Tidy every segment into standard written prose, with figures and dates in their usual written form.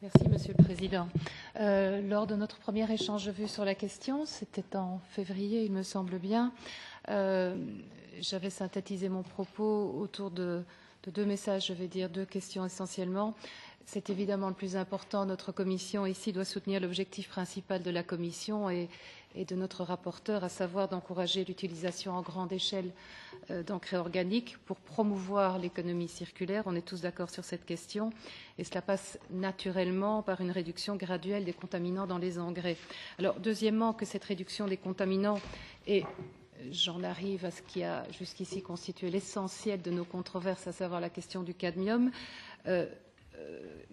Merci, Monsieur le Président. Lors de notre premier échange de vues sur la question, c'était en février, il me semble bien, j'avais synthétisé mon propos autour de deux messages, je vais dire deux questions essentiellement. C'est évidemment le plus important. Notre commission ici doit soutenir l'objectif principal de la commission et de notre rapporteur, à savoir d'encourager l'utilisation en grande échelle d'engrais organiques pour promouvoir l'économie circulaire. On est tous d'accord sur cette question et cela passe naturellement par une réduction graduelle des contaminants dans les engrais. Alors, deuxièmement, que cette réduction des contaminants est j'en arrive à ce qui a jusqu'ici constitué l'essentiel de nos controverses, à savoir la question du cadmium,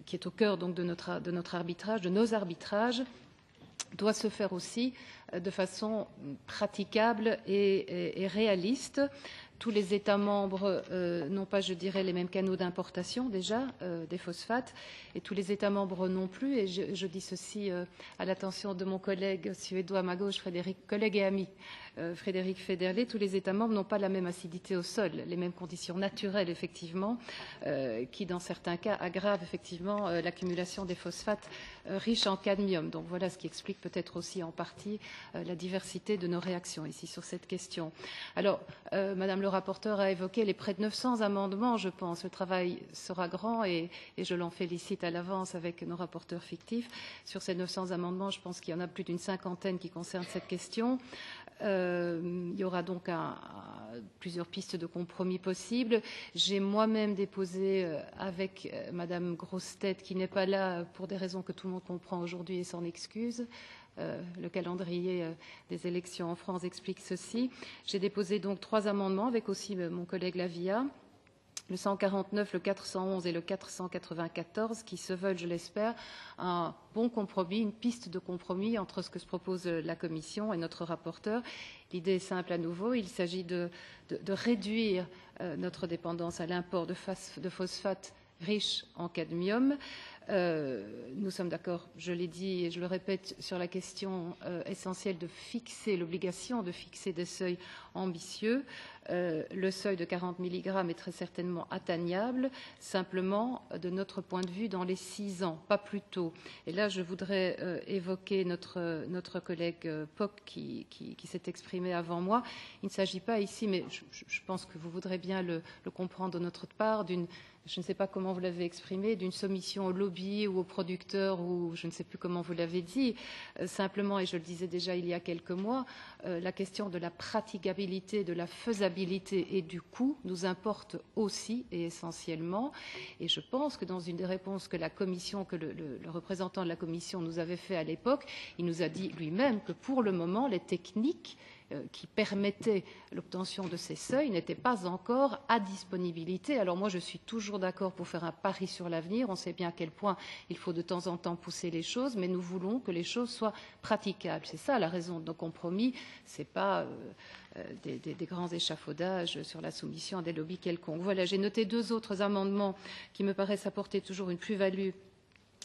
qui est au cœur donc de notre arbitrage, de nos arbitrages, doit se faire aussi de façon praticable et réaliste. Tous les États membres n'ont pas, je dirais, les mêmes canaux d'importation déjà des phosphates, et tous les États membres non plus. Et je dis ceci à l'attention de mon collègue suédois à ma gauche, collègue et ami, Frédéric Federley. Tous les États membres n'ont pas la même acidité au sol, les mêmes conditions naturelles, effectivement, qui, dans certains cas, aggravent effectivement l'accumulation des phosphates riches en cadmium. Donc voilà ce qui explique peut-être aussi en partie la diversité de nos réactions ici sur cette question. Alors, Madame le rapporteur a évoqué les près de 900 amendements, je pense. Le travail sera grand et je l'en félicite à l'avance avec nos rapporteurs fictifs. Sur ces 900 amendements, je pense qu'il y en a plus d'une cinquantaine qui concernent cette question. Il y aura donc plusieurs pistes de compromis possibles. J'ai moi-même déposé avec Madame Grossetête, qui n'est pas là pour des raisons que tout le monde comprend aujourd'hui et s'en excuse. Le calendrier des élections en France explique ceci. J'ai déposé donc 3 amendements avec aussi mon collègue Lavia, le 149, le 411 et le 494, qui se veulent, je l'espère, un bon compromis, une piste de compromis entre ce que se propose la Commission et notre rapporteur. L'idée est simple à nouveau, il s'agit de réduire notre dépendance à l'import de phosphates riches en cadmium. Nous sommes d'accord, je l'ai dit et je le répète, sur la question essentielle de fixer l'obligation de fixer des seuils ambitieux. Le seuil de 40 mg est très certainement atteignable, simplement de notre point de vue dans les 6 ans, pas plus tôt. Et là, je voudrais évoquer notre collègue Poc qui s'est exprimé avant moi. Il ne s'agit pas ici, mais je pense que vous voudrez bien le comprendre de notre part, je ne sais pas comment vous l'avez exprimé, d'une soumission au lobby ou aux producteurs, ou je ne sais plus comment vous l'avez dit. Simplement, et je le disais déjà il y a quelques mois, la question de la praticabilité, de la faisabilité et du coût nous importe aussi et essentiellement. Et je pense que dans une des réponses que la Commission, que le représentant de la Commission nous avait fait à l'époque, il nous a dit lui-même que pour le moment, les techniques qui permettaient l'obtention de ces seuils n'étaient pas encore à disponibilité. Alors moi, je suis toujours d'accord pour faire un pari sur l'avenir. On sait bien à quel point il faut de temps en temps pousser les choses, mais nous voulons que les choses soient praticables. C'est ça la raison de nos compromis. Ce n'est pas des grands échafaudages sur la soumission à des lobbies quelconques. Voilà, j'ai noté 2 autres amendements qui me paraissent apporter toujours une plus-value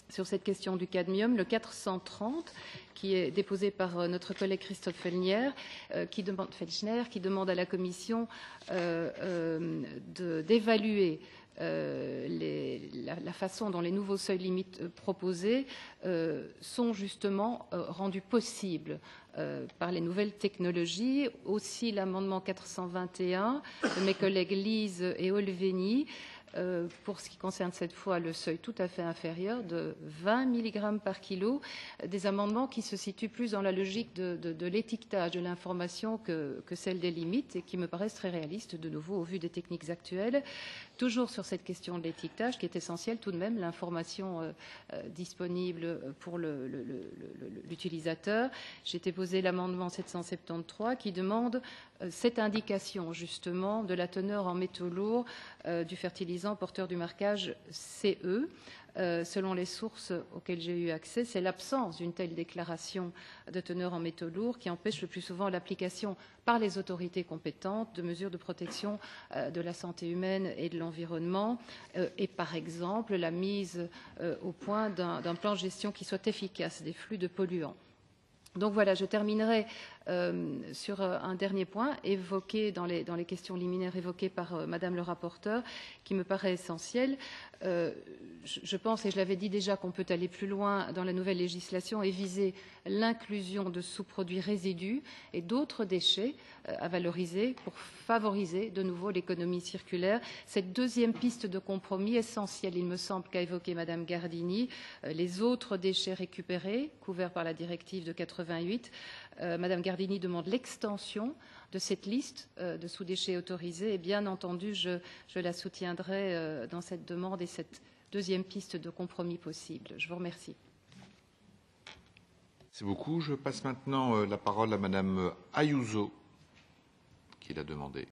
sur cette question du cadmium, le 430, qui est déposé par notre collègue Christophe Fellner, qui demande à la Commission d'évaluer la façon dont les nouveaux seuils limites proposés sont justement rendus possibles par les nouvelles technologies. Aussi l'amendement 421 de mes collègues Lise et Olveni, pour ce qui concerne cette fois le seuil tout à fait inférieur de 20 mg par kilo, des amendements qui se situent plus dans la logique de l'étiquetage de l'information que celle des limites et qui me paraissent très réalistes de nouveau au vu des techniques actuelles. Toujours sur cette question de l'étiquetage qui est essentielle tout de même, l'information disponible pour l'utilisateur. J'ai déposé l'amendement 773 qui demande cette indication justement de la teneur en métaux lourds du fertilisant porteur du marquage CE. Selon les sources auxquelles j'ai eu accès, c'est l'absence d'une telle déclaration de teneur en métaux lourds qui empêche le plus souvent l'application par les autorités compétentes de mesures de protection de la santé humaine et de l'environnement et par exemple la mise au point d'un plan de gestion qui soit efficace des flux de polluants. Donc voilà, je terminerai sur un dernier point évoqué dans les questions liminaires évoquées par Madame le rapporteur, qui me paraît essentiel. Je pense, et je l'avais dit déjà, qu'on peut aller plus loin dans la nouvelle législation et viser l'inclusion de sous-produits résidus et d'autres déchets à valoriser pour favoriser de nouveau l'économie circulaire. Cette deuxième piste de compromis essentielle, il me semble, qu'a évoqué Madame Gardini, les autres déchets récupérés, couverts par la directive de 88. Madame Gardini demande l'extension de cette liste de sous-déchets autorisés et bien entendu, je la soutiendrai dans cette demande et cette deuxième piste de compromis possible. Je vous remercie. Merci beaucoup. Je passe maintenant la parole à Madame Ayuso, qui l'a demandé.